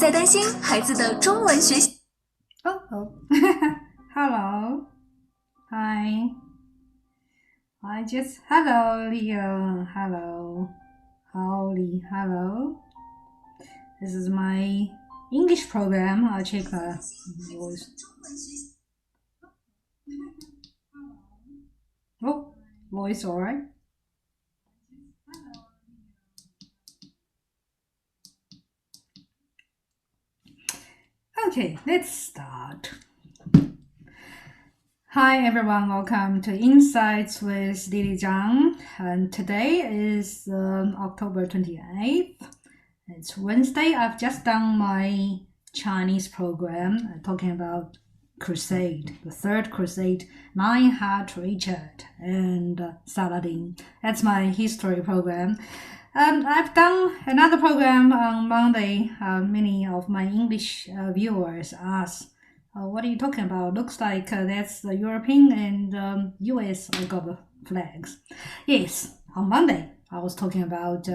在担心孩子的中文学习。Hello. Hi. Hello, Leo. Hello. Holly. Hello. This is my English program. I'll check the voice. Oh, voice all right. Okay, let's start. Hi everyone, welcome to Insights with Lily Zhang. And today is October 28th. It's Wednesday. I've just done my Chinese program talking about Crusade, the Third Crusade, Lionheart Richard and Saladin. That's my history program. I've done another program on Monday. Many of my English viewers asked, what are you talking about? Looks like that's the European and US got the flags. Yes, on Monday I was talking about,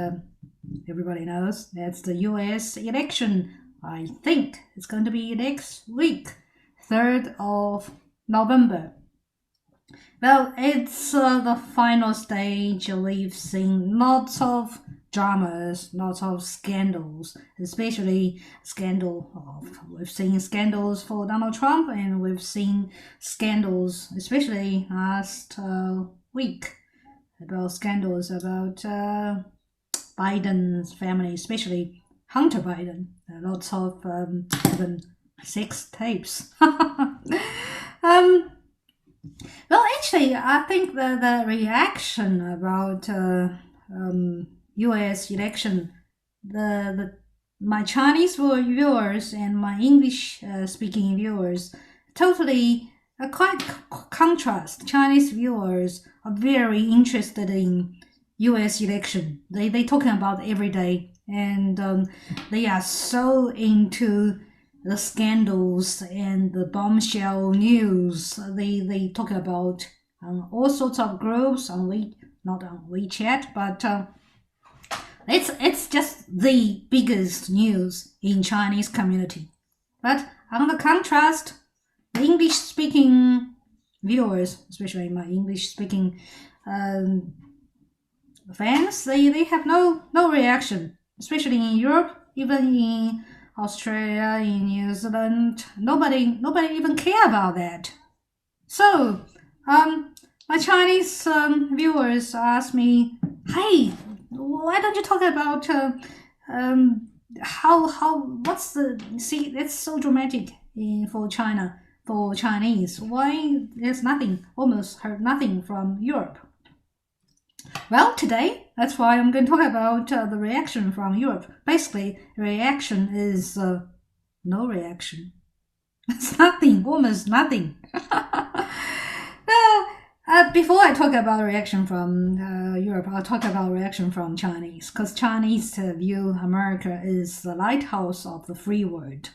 everybody knows, that's the US election. I think it's going to be next week, 3rd of November. Well, it's the final stage. We've seen lots of dramas, lots of scandals, especially we've seen scandals for Donald Trump, and we've seen scandals, especially last week, about scandals about Biden's family, especially Hunter Biden. Lots of even sex tapes. Well, actually, I think the reaction about U.S. election, my Chinese viewers and my English speaking viewers, totally quite contrast. Chinese viewers are very interested in U.S. election. They talking about every day, and they are so into the scandals and the bombshell news. They talk about all sorts of groups not on WeChat, but it's just the biggest news in Chinese community. But on the contrast, the English speaking viewers, especially my English speaking fans, they have no reaction, especially in Europe, even in Australia, in New Zealand. Nobody even care about that. So, my Chinese viewers ask me, "Hey, why don't you talk about that's so dramatic for China, for Chinese? Why there's almost heard nothing from Europe?" Well, today, that's why I'm going to talk about the reaction from Europe. Basically, reaction is no reaction. It's nothing, almost nothing. Before I talk about reaction from Europe, I'll talk about reaction from Chinese, because Chinese view America is the lighthouse of the free world.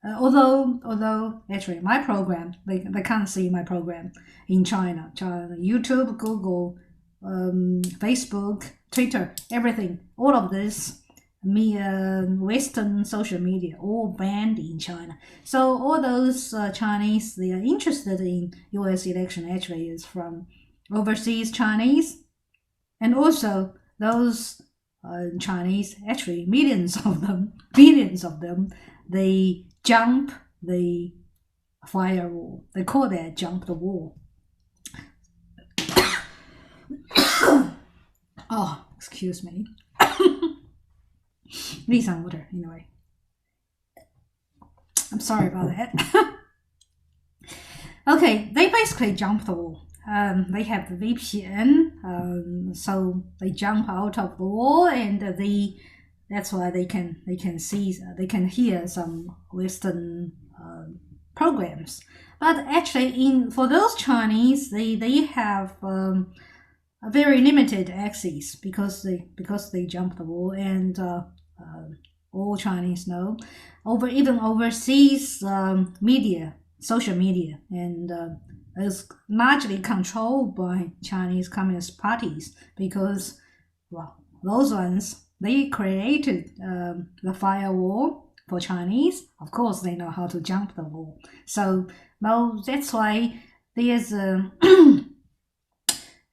Although actually my program, they can't see my program in China, YouTube, Google, Facebook, Twitter, everything, all of this, Western social media, all banned in China. So all those Chinese, they are interested in US election actually is from overseas Chinese, and also those Chinese, actually millions of them, they jump the firewall. They call that jump the wall. Oh, excuse me. Need some water, anyway. I'm sorry about that. Okay, they basically jump the wall. They have the VPN, so they jump out of the wall, and that's why they can hear some Western programs. But actually, for those Chinese, they have a very limited access because they jump the wall, and all Chinese know even overseas media, social media, and is largely controlled by Chinese Communist parties, because those ones, they created the firewall for Chinese, of course they know how to jump the wall. So well, that's why there's a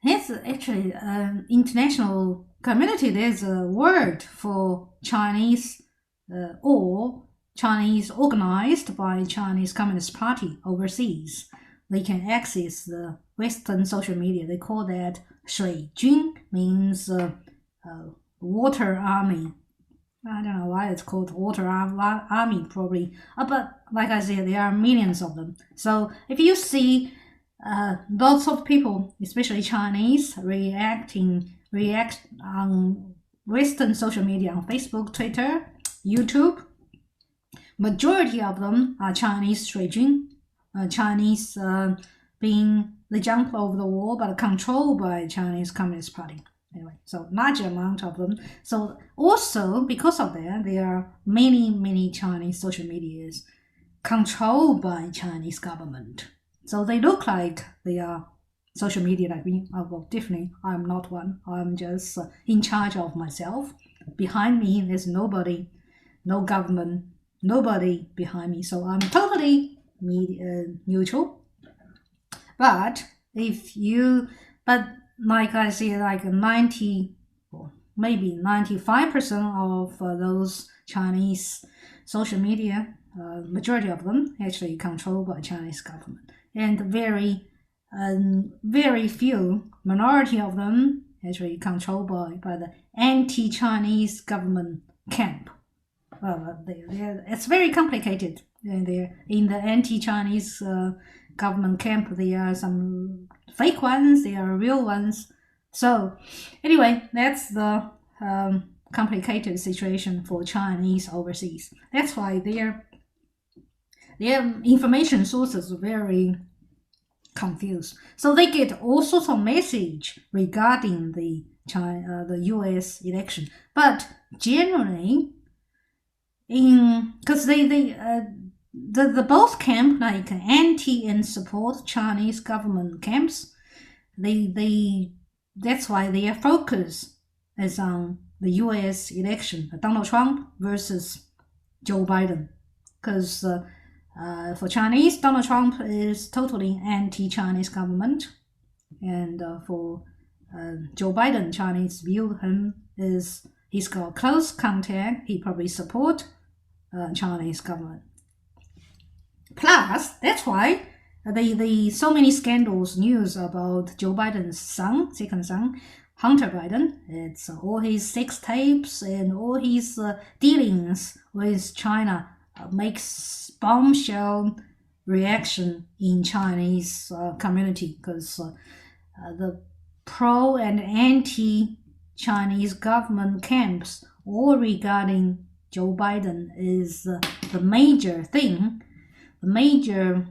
there's actually an international community. There's a word for Chinese or Chinese organized by Chinese Communist Party overseas. They can access the Western social media. They call that 水军, means water army. I don't know why it's called water army, probably. But like I said, there are millions of them. So if you see lots of people, especially Chinese, react on Western social media, on Facebook, Twitter, YouTube, majority of them are Chinese 水军, Chinese being the jump over the wall, but controlled by Chinese Communist Party. Anyway, so large amount of them. So also because of that, there are many Chinese social medias controlled by Chinese government. So they look like they are social media like me. Well, definitely I'm not one. I'm just in charge of myself. Behind me, there's nobody, no government, nobody behind me. So I'm totally neutral. But like I say, like 90 or maybe 95% of those Chinese social media, majority of them actually controlled by Chinese government, and very few minority of them actually controlled by the anti-Chinese government camp. It's very complicated. In the anti-Chinese government camp, there are some fake ones, there are real ones. So anyway, that's the complicated situation for Chinese overseas. That's why their information sources are very confused. So they get all sorts of message regarding the US election, but generally, because the both camp, like anti and support Chinese government camps, that's why their focus is on the US election, Donald Trump versus Joe Biden. Because for Chinese, Donald Trump is totally anti-Chinese government, and for Joe Biden, Chinese view him is he's got close contact. He probably support Chinese government. Plus, that's why the so many scandals news about Joe Biden's second son, Hunter Biden. It's all his sex tapes and all his dealings with China makes bombshell reaction in Chinese community, because the pro and anti-Chinese government camps all regarding Joe Biden is the major thing, the major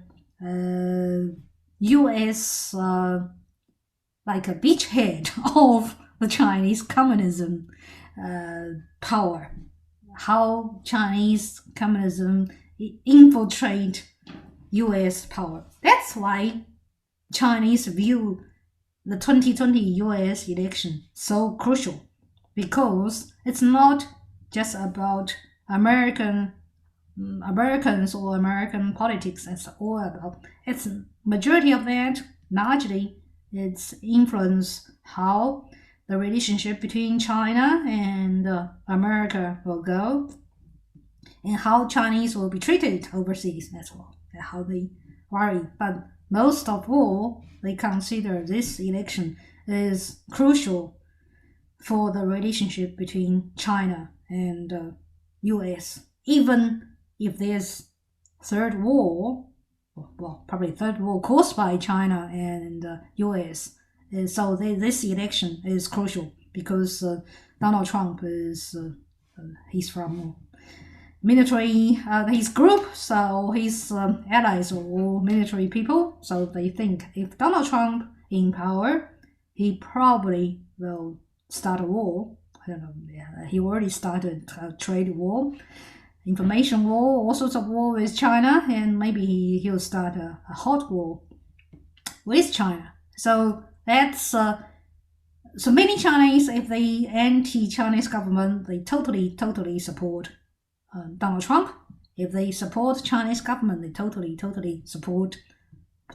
US like a beachhead of the Chinese communism power. How Chinese communism infiltrate US power. That's why Chinese view the 2020 US election so crucial, because it's not just about Americans or American politics. It's majority of that, largely it's influence how the relationship between China and America will go, and how Chinese will be treated overseas. That's all. How they worry. But most of all, they consider this election is crucial for the relationship between China and US. Even if there's third war, well, probably third war caused by China and US. So this election is crucial because Donald Trump is he's from military, his group, so his allies are all military people. So they think if Donald Trump in power, he probably will start a war. I don't know. Yeah, he already started a trade war, information war, all sorts of war with China, and maybe he'll start a hot war with China. So that's so many Chinese, if they anti-Chinese government, they totally support Donald Trump. If they support Chinese government, they totally support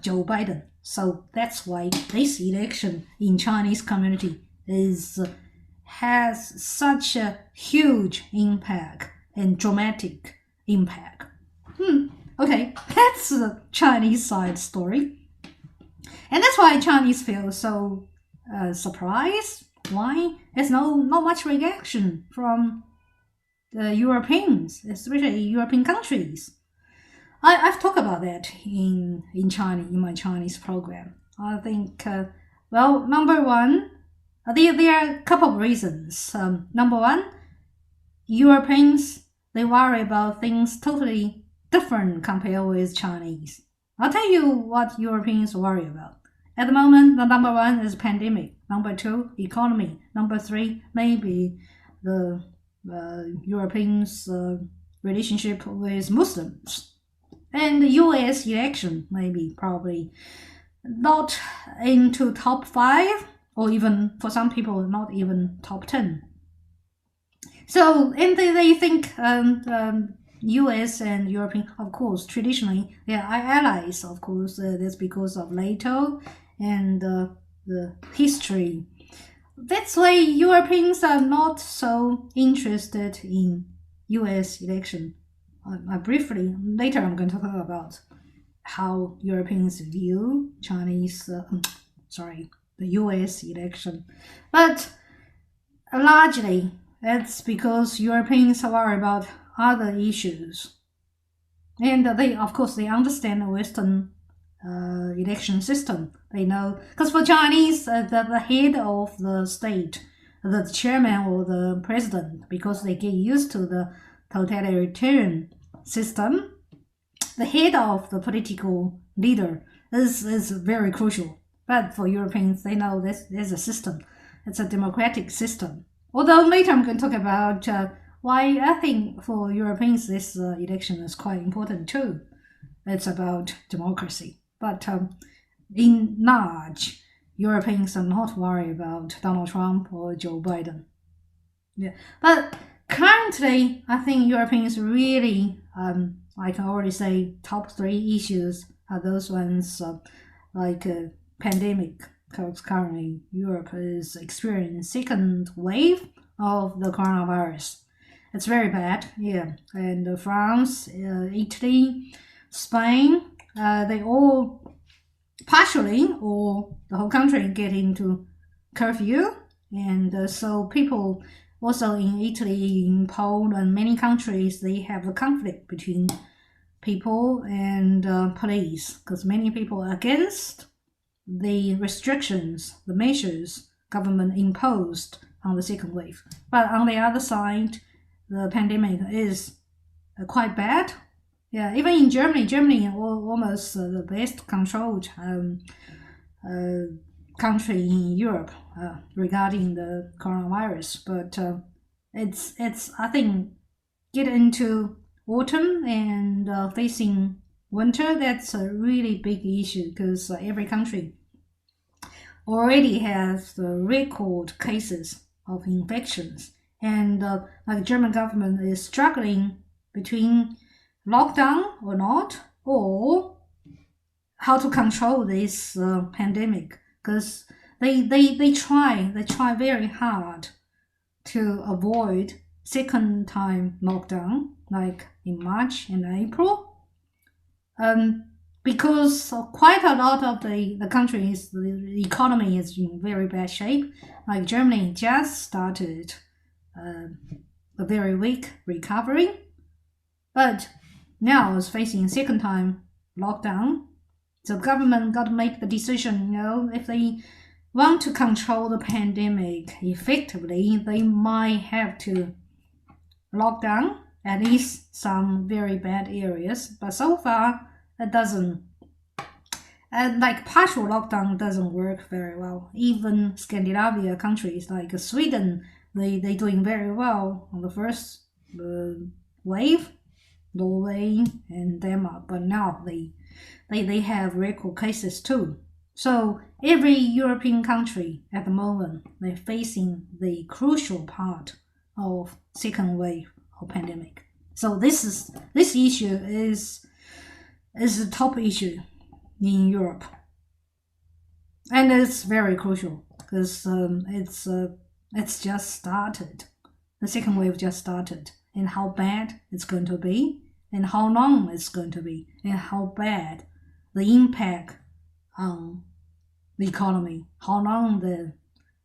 Joe Biden. So that's why this election in Chinese community has such a huge impact and dramatic impact. Okay, that's the Chinese side story. And that's why Chinese feel so surprised. Why? There's not much reaction from the Europeans, especially European countries. I've talked about that in China, in my Chinese program. I think, number one, there are a couple of reasons. Number one, Europeans, they worry about things totally different compared with Chinese. I'll tell you what Europeans worry about. At the moment, the number one is pandemic. Number two, economy. Number three, maybe the Europeans' relationship with Muslims. And the US election, maybe, probably not into top 5, or even, for some people, not even top 10. So, and they think US and European, of course, traditionally, they are allies, of course. That's because of NATO and the history. That's why Europeans are not so interested in US election. Later I'm going to talk about how Europeans view the US election. But largely, it's because Europeans worry about other issues. And they understand the Western election system. They know, because for Chinese, the head of the state, the chairman or the president, because they get used to the totalitarian system, the head of the political leader is very crucial. But for Europeans, they know there's a system. It's a democratic system. Although later I'm going to talk about why I think for Europeans this election is quite important too. It's about democracy. But in large, Europeans are not worried about Donald Trump or Joe Biden. Yeah, but currently, I think Europeans really, I can already say, top 3 issues are those ones like pandemic, because currently Europe is experiencing second wave of the coronavirus. It's very bad, yeah. And France, Italy, Spain, they all partially or the whole country get into curfew. And so people also in Italy, in Poland, many countries, they have a conflict between people and police, because many people are against the restrictions, the measures government imposed on the second wave. But on the other side, the pandemic is quite bad. Yeah, even in Germany almost the best controlled country in Europe regarding the coronavirus. But it's I think get into autumn and facing winter, that's a really big issue, because every country already has the record cases of infections. And like German government is struggling between lockdown or not, or how to control this pandemic, because they try very hard to avoid second time lockdown, like in March and April. Because quite a lot of the countries, the economy is in very bad shape. Like Germany just started a very weak recovery, but now is facing second time lockdown. So the government got to make the decision, if they want to control the pandemic effectively, they might have to lock down at least some very bad areas. But so far, it doesn't. And like partial lockdown doesn't work very well. Even Scandinavia countries like Sweden, they doing very well on the first wave. Norway and Denmark, but now they have record cases too. So every European country at the moment, they're facing the crucial part of second wave of pandemic. So this issue is the top issue in Europe, and it's very crucial because it's just started. The second wave just started, and how bad it's going to be, and how long it's going to be, and how bad the impact on the economy, how long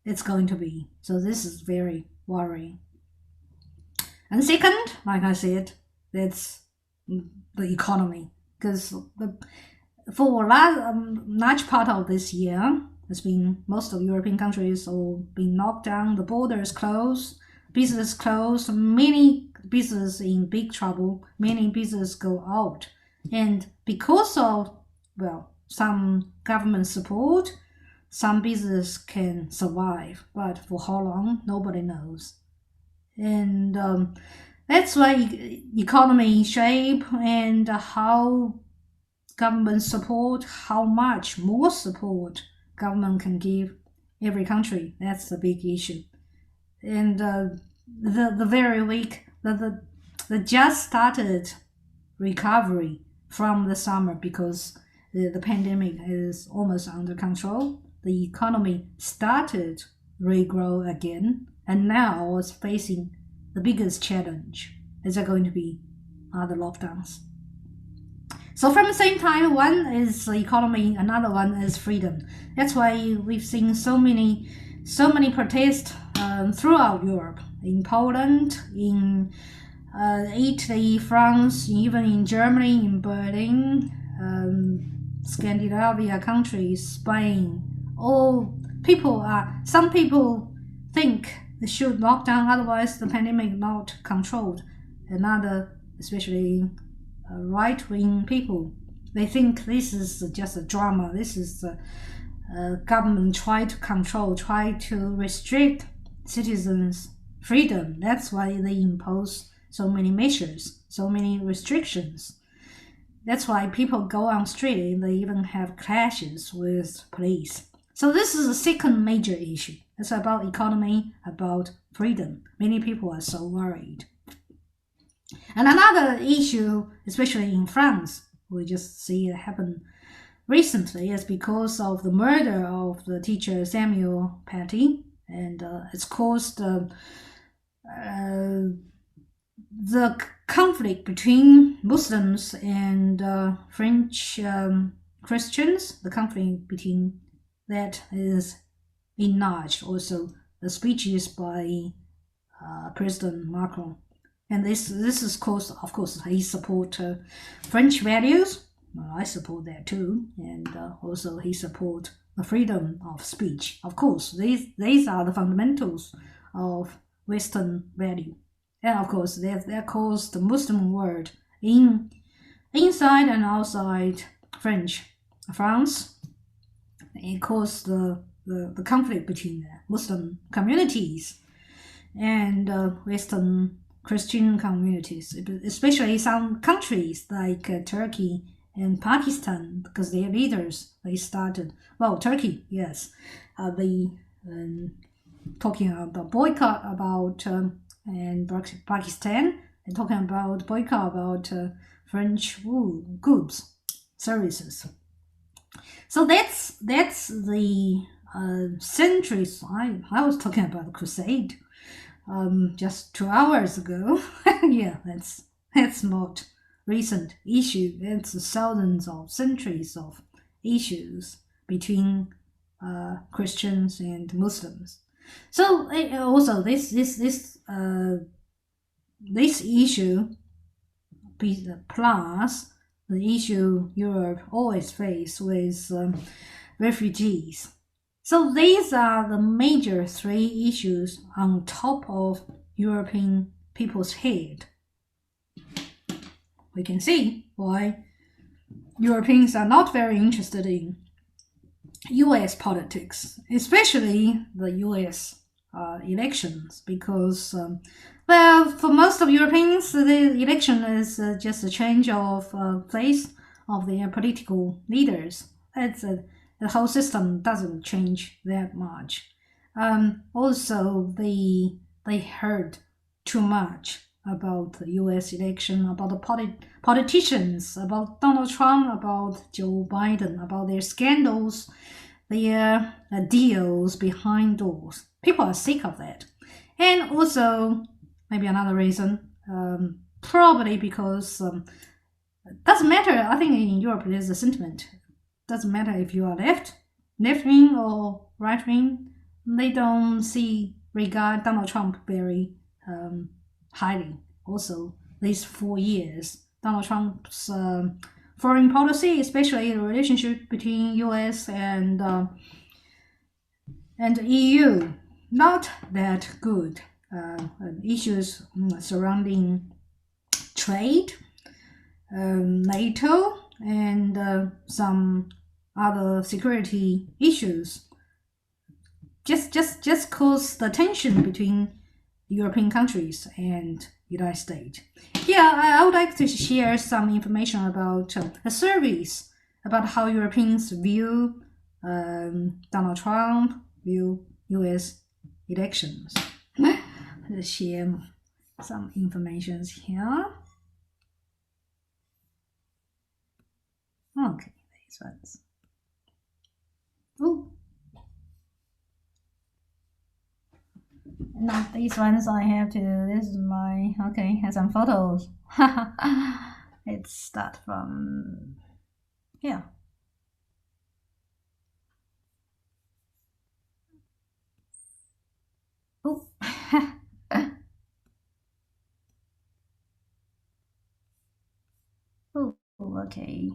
it's going to be. So this is very worrying. And second, like I said, that's the economy, because for a large part of this year, it's been most of European countries all been locked down, the borders closed, business closed, many businesses in big trouble, many businesses go out. And because of, some government support, some business can survive, but for how long, nobody knows. And that's why economy shape and how government support, how much more support government can give every country. That's the big issue. And the very weak, the just started recovery from the summer, because the pandemic is almost under control. The economy started regrow again, and now it's facing the biggest challenge. Is there going to be other lockdowns? So from the same time, one is the economy, another one is freedom. That's why we've seen so many protests throughout Europe, in Poland, in Italy, France, even in Germany, in Berlin, Scandinavia countries, Spain. Some people think they should lock down, otherwise the pandemic not controlled. Another, especially right-wing people, they think this is just a drama. This is government try to control, try to restrict citizens' freedom. That's why they impose so many measures, so many restrictions. That's why people go on street and they even have clashes with police. So this is the second major issue. It's about economy, about freedom. Many people are so worried. And another issue, especially in France, we just see it happen recently, is because of the murder of the teacher Samuel Paty, and it's caused the conflict between Muslims and French Christians. The conflict between that is enlarged. Also, the speeches by President Macron. And this is caused, of course, he support French values. Well, I support that too. And also he support the freedom of speech. Of course, these are the fundamentals of Western value. And of course, that caused the Muslim world inside and outside France. It caused the conflict between Muslim communities and Western Christian communities, especially some countries like Turkey and Pakistan, because their leaders, they started, Turkey, yes, they talking about boycott about and Pakistan, and talking about boycott about French goods, services. So that's the centuries. I was talking about the crusade just 2 hours ago. Yeah, that's not recent issue. It's thousands of centuries of issues between Christians and Muslims. So also this issue, plus the issue Europe always face with refugees. So these are the major three issues on top of European people's head. We can see why Europeans are not very interested in US politics, especially the US elections, because, for most of Europeans, the election is just a change of place of their political leaders. The whole system doesn't change that much. Also, they heard too much about the U.S. election, about the politicians, about Donald Trump, about Joe Biden, about their scandals, their deals behind doors. People are sick of that. And also, maybe another reason, probably because doesn't matter. I think in Europe there's a sentiment. Doesn't matter if you are left wing or right wing. They don't regard Donald Trump very highly. Also, these 4 years, Donald Trump's foreign policy, especially the relationship between U.S. and EU, not that good. Issues surrounding trade, NATO, and some other security issues just cause the tension between European countries and United States. Yeah, I would like to share some information about a surveys about how Europeans view Donald Trump, view U.S. elections. Let's share some information here. Okay, these ones. Oh, not these ones. I have to. This is my. Okay, has some photos. Let's start from here. Oh. Oh, okay.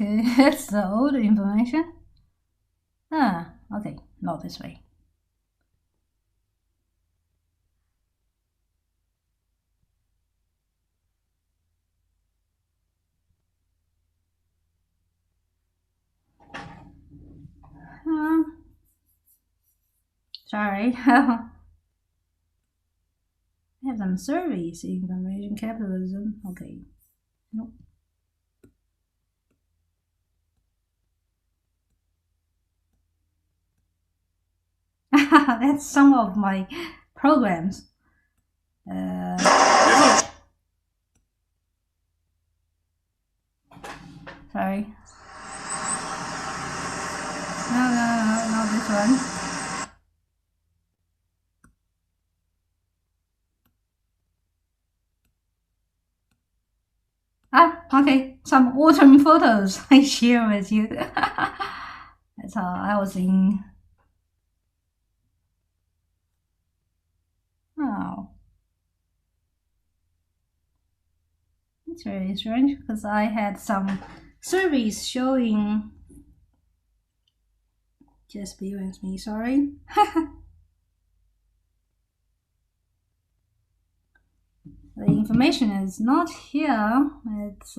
Okay, that's the old information. Ah, okay, not this way. Sorry. I have some surveys, information capitalism. Okay. Nope. That's some of my programs. Sorry. No, not this one. Ah, okay. Some autumn photos I share with you. That's how I was in. Oh. It's very strange because I had some surveys showing. Just be with me, sorry. The information is not here. It's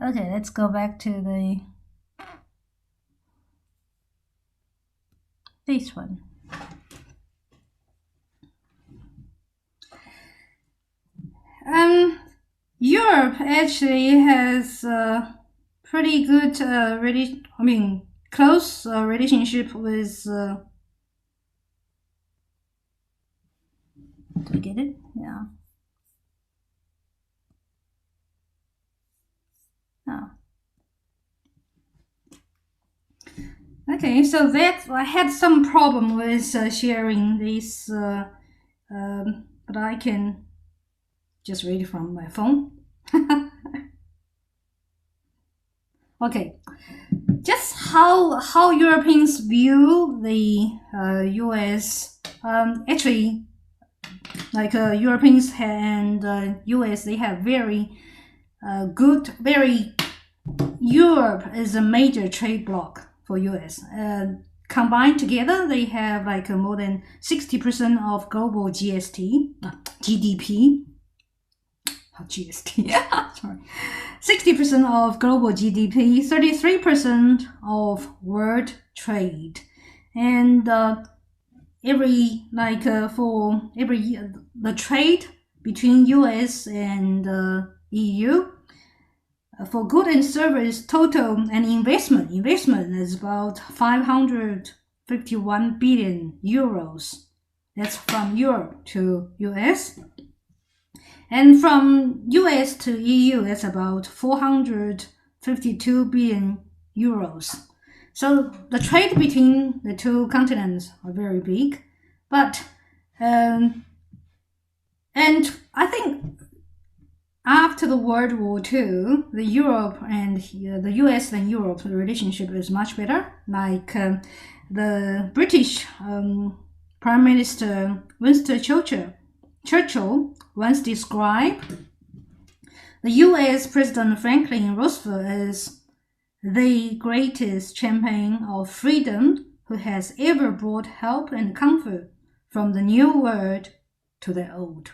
okay, let's go back to this one. Europe actually has pretty good close relationship with. Do we get it? Yeah. Oh. Okay, so that I had some problem with sharing this, but I can just read it from my phone. Okay, just how Europeans view the U.S. Actually, like Europeans and US, they have very good, very Europe is a major trade bloc for US. Combined together, they have like more than 60% of global GDP. GST, sorry. 60% of global GDP, 33% of world trade, and every for every year, the trade between US and EU for good and service total and investment is about 551 billion euros. That's from Europe to US. And from US to EU, that's about 452 billion euros. So the trade between the two continents are very big. But, and I think after the World War II, the Europe and the US and Europe, the relationship is much better. Like the British Prime Minister Winston Churchill once described the US President Franklin Roosevelt as the greatest champion of freedom who has ever brought help and comfort from the new world to the old.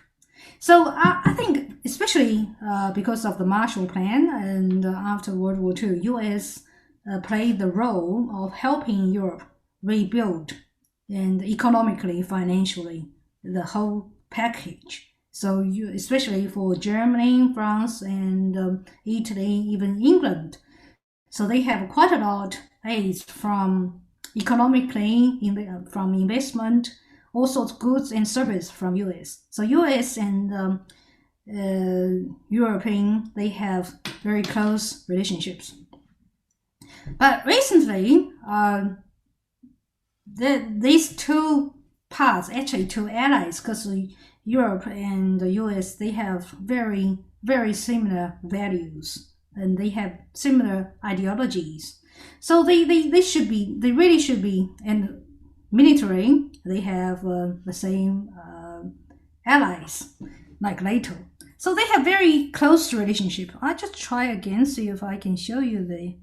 So I think, especially because of the Marshall Plan and after World War II, US played the role of helping Europe rebuild and economically, financially, the whole package. So especially for Germany, France, and Italy, even England. So they have quite a lot of aid from economically, from investment, all sorts of goods and service from US. So US and European, they have very close relationships. But recently, these two parts, actually two allies, because Europe and the US, they have very, very similar values and they have similar ideologies. So they really should be, and military, they have the same allies, like NATO. So they have very close relationship. I'll just try again, see if I can show you the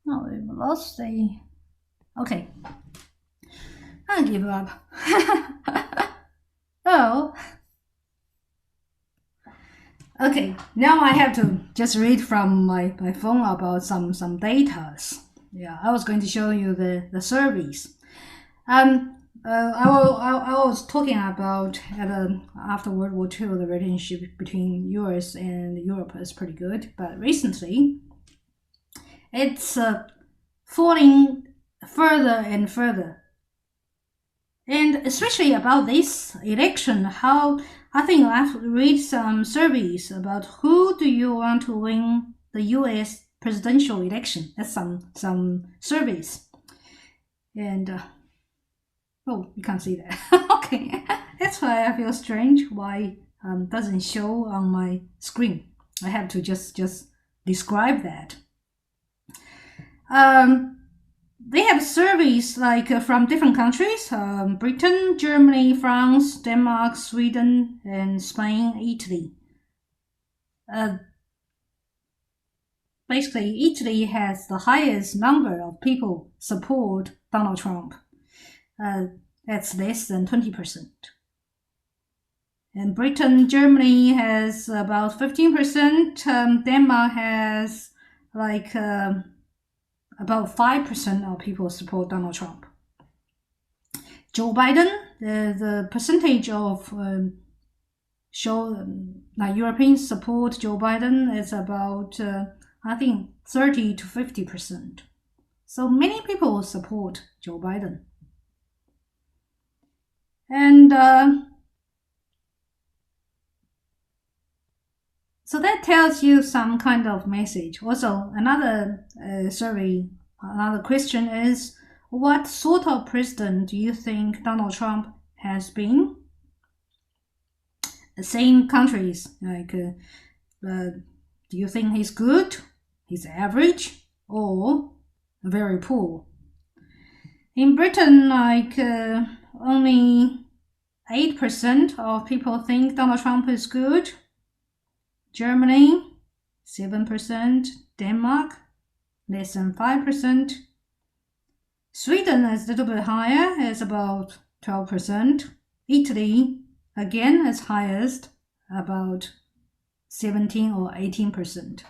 No, we've lost the... Okay. I'll give up. Oh. Okay, now I have to just read from my phone about some data. Yeah, I was going to show you the surveys. I was talking about after World War II, the relationship between US and Europe is pretty good, but recently it's falling further and further. And especially about this election, how I think I've read some surveys about who do you want to win the US presidential election. That's some surveys. And oh, you can't see that. Okay, that's why I feel strange why doesn't show on my screen. I have to just describe that. They have surveys like from different countries: Britain, Germany, France, Denmark, Sweden, and Spain, Italy. Basically, Italy has the highest number of people support Donald Trump. That's less than 20%. And Britain, Germany has about 15%. Denmark has like about 5% of people support Donald Trump. Joe Biden, the percentage of Europeans support Joe Biden is about I think 30 to 50%. So many people support Joe Biden. And So that tells you some kind of message. Also, another survey, another question is, what sort of president do you think Donald Trump has been? The same countries, like, do you think he's good, he's average, or very poor? In Britain, like, only 8% of people think Donald Trump is good. Germany, 7%. Denmark, less than 5%. Sweden is a little bit higher, is about 12%. Italy, again, is highest, about 17 or 18%.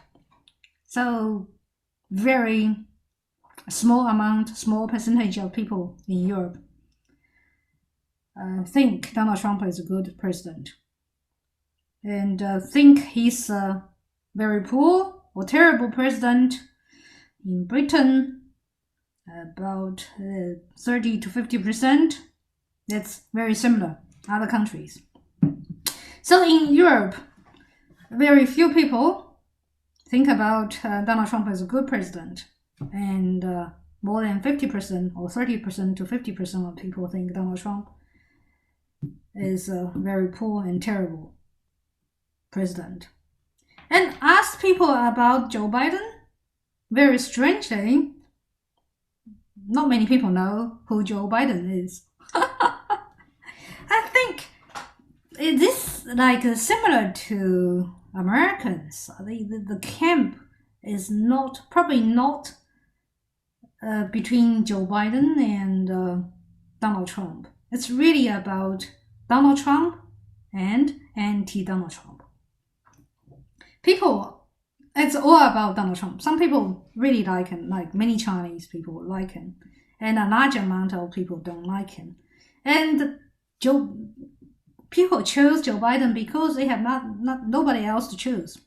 So very small percentage of people in Europe think Donald Trump is a good president, and think he's a very poor or terrible president. In Britain, about 30 to 50%. That's very similar other countries. So in Europe, very few people think about Donald Trump as a good president, and more than 50% or 30% to 50% of people think Donald Trump is a very poor and terrible president. And ask people about Joe Biden, very strangely, not many people know who Joe Biden is. I think it is like similar to Americans. The camp is probably not between Joe Biden and Donald Trump. It's really about Donald Trump and anti-Donald Trump. People, it's all about Donald Trump. Some people really like him, like many Chinese people like him, and a large amount of people don't like him. And people chose Joe Biden because they have nobody else to choose.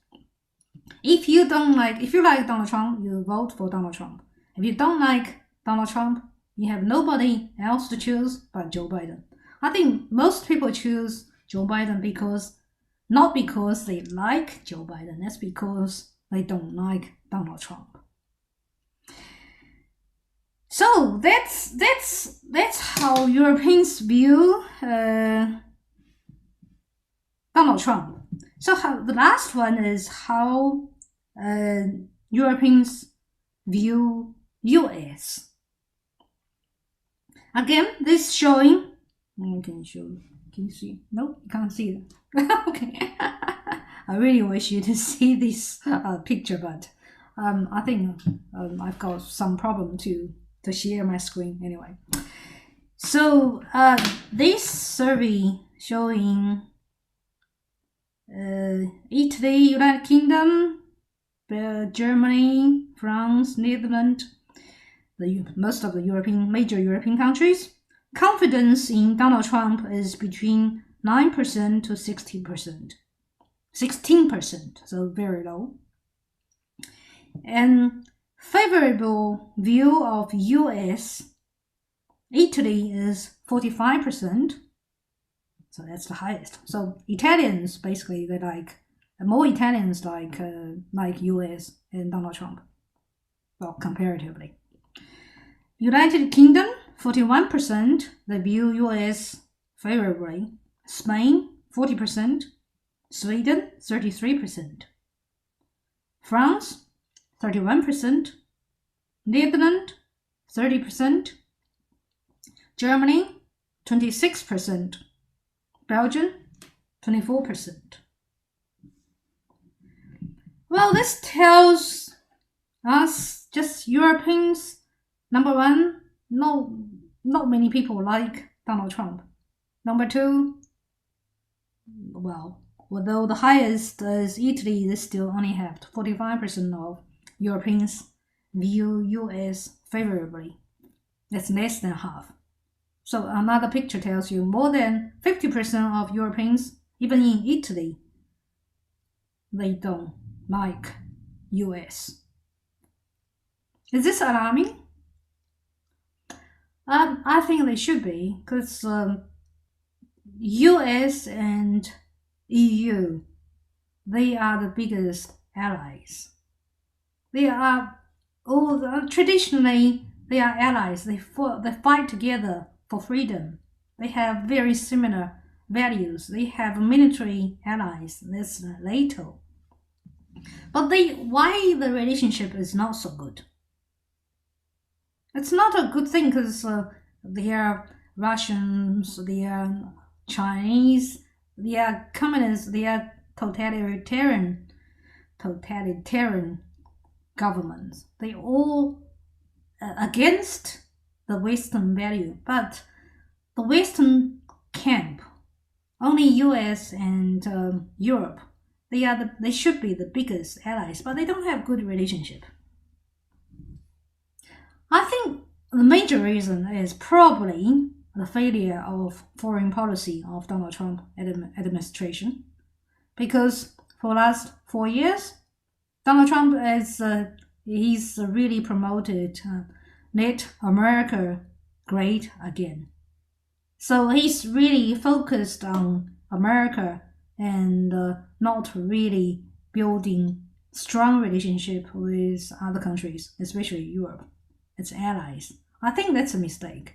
If you like Donald Trump, you vote for Donald Trump. If you don't like Donald Trump, you have nobody else to choose but Joe Biden. I think most people choose Joe Biden not because they like Joe Biden, that's because they don't like Donald Trump. So that's how Europeans view Donald Trump. So the last one is how Europeans view US. Again, this showing. Can you see? No, you can't see it. Okay. I really wish you to see this picture, but I think I've got some problem to share my screen anyway. So this survey showing Italy, United Kingdom, Germany, France, Netherlands, most of the major European countries. Confidence in Donald Trump is between 9% to 60%. 16%, so very low. And favorable view of US, Italy is 45%, so that's the highest. So Italians, basically, they more Italians like US and Donald Trump, well, comparatively. United Kingdom, 41%, they view US favorably. Spain, 40%. Sweden, 33%. France, 31%. Netherlands, 30%. Germany, 26%. Belgium, 24%. Well, this tells us, just Europeans, number one, not many people like Donald Trump. Number two, well, although the highest is Italy, they still only have 45% of Europeans view US favorably. That's less than half. So another picture tells you more than 50% of Europeans, even in Italy, they don't like US. Is this alarming? I think they should be, because US and EU, they are the biggest allies. They are traditionally they are allies. They fight together for freedom. They have very similar values. They have military allies. That's NATO. But why the relationship is not so good? It's not a good thing because they are Russians, they are Chinese, they are communists, they are totalitarian governments. They all against the Western value, but the Western camp, only US and Europe, they should be the biggest allies, but they don't have good relationship. I think the major reason is probably the failure of foreign policy of Donald Trump administration, because for the last 4 years, Donald Trump he's really promoted let America great again. So he's really focused on America and not really building strong relationship with other countries, especially Europe, its allies. I think that's a mistake.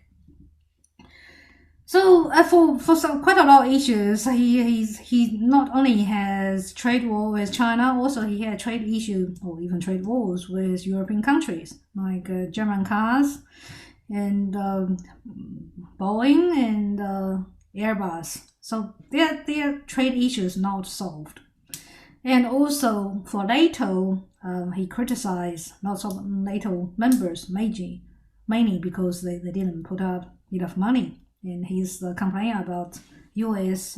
So for some quite a lot of issues, he not only has trade war with China, also he had trade issue or even trade wars with European countries like German cars and Boeing and Airbus. So their trade issues not solved. And also for NATO, he criticized lots of NATO members mainly because they didn't put up enough money. And he's complaining about US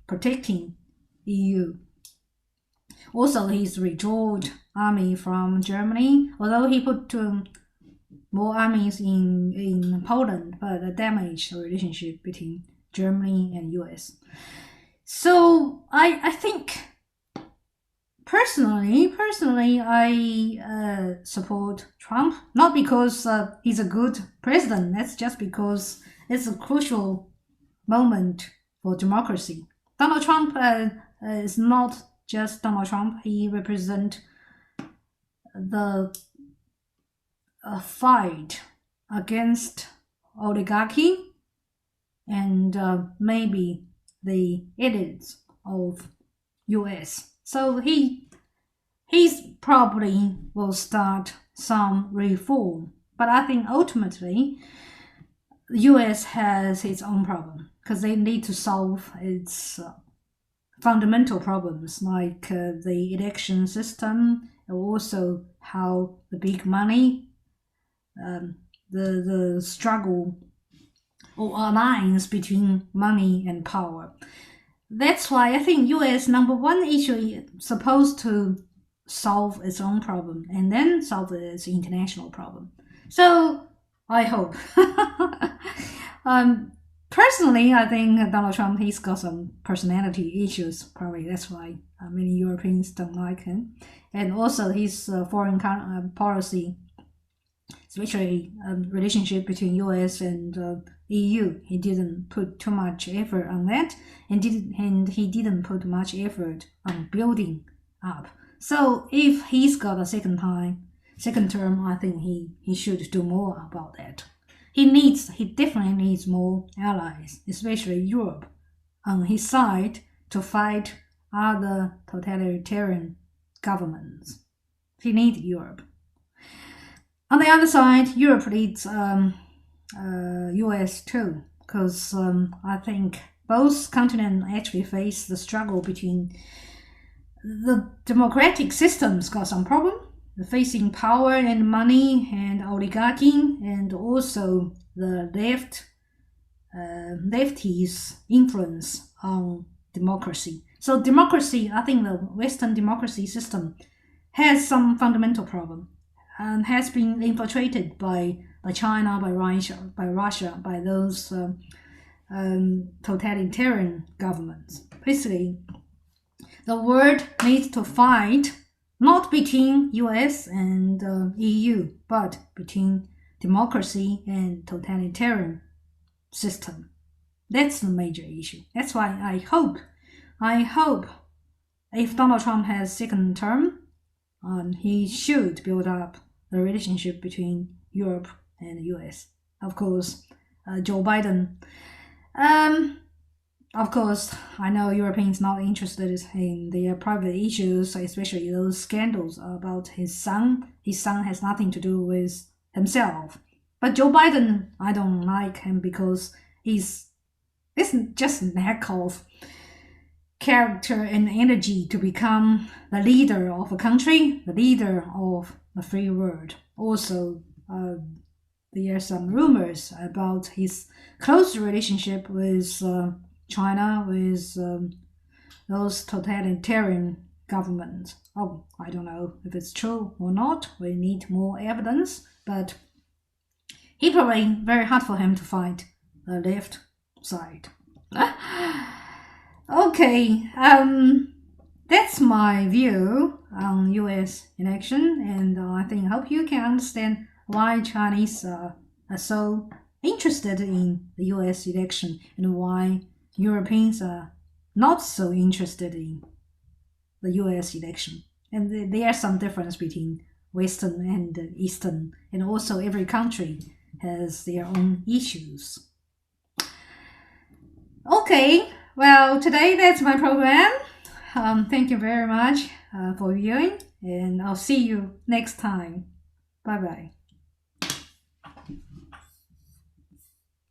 protecting EU. Also, he's withdrawn army from Germany, although he put more armies in Poland, but damaged the relationship between Germany and US. So I think personally, I support Trump, not because he's a good president. That's just because it's a crucial moment for democracy. Donald Trump is not just Donald Trump. He represents the fight against oligarchy and maybe the elites of US. So he's probably will start some reform. But I think ultimately the US has its own problem because they need to solve its fundamental problems like the election system and also how the big money, the struggle or alliance between money and power. That's why I think US number one issue is supposed to solve its own problem and then solve its international problem. So I hope. Personally, I think Donald Trump, he's got some personality issues. Probably that's why many Europeans don't like him. And also his foreign policy, especially relationship between US and EU. He didn't put too much effort on that, and he didn't put much effort on building up. So if he's got a second term, I think he should do more about that. He definitely needs more allies, especially Europe, on his side to fight other totalitarian governments. He needs Europe. On the other side, Europe needs US too, because I think both continents actually face the struggle between the democratic systems got some problem, facing power and money and oligarchy, and also the lefties' influence on democracy. So democracy, I think the Western democracy system has some fundamental problem and has been infiltrated by China, by Russia, by those totalitarian governments. Basically, the world needs to fight not between US and EU, but between democracy and totalitarian system. That's the major issue. That's why I hope if Donald Trump has second term, he should build up the relationship between Europe and the US. Of course, Joe Biden. Of course, I know Europeans not interested in their private issues, especially those scandals about his son. His son has nothing to do with himself. But Joe Biden, I don't like him because it's just lack of character and energy to become the leader of a country, the leader of the free world. Also, there are some rumors about his close relationship with China, with those totalitarian governments. Oh, I don't know if it's true or not. We need more evidence, but he probably very hard for him to find the left side. Okay, that's my view on U.S. election, and I hope you can understand why Chinese are so interested in the U.S. election and why Europeans are not so interested in the U.S. election. And there are some difference between Western and Eastern, and also every country has their own issues. Okay, well, today that's my program. Thank you very much for viewing, and I'll see you next time. Bye bye.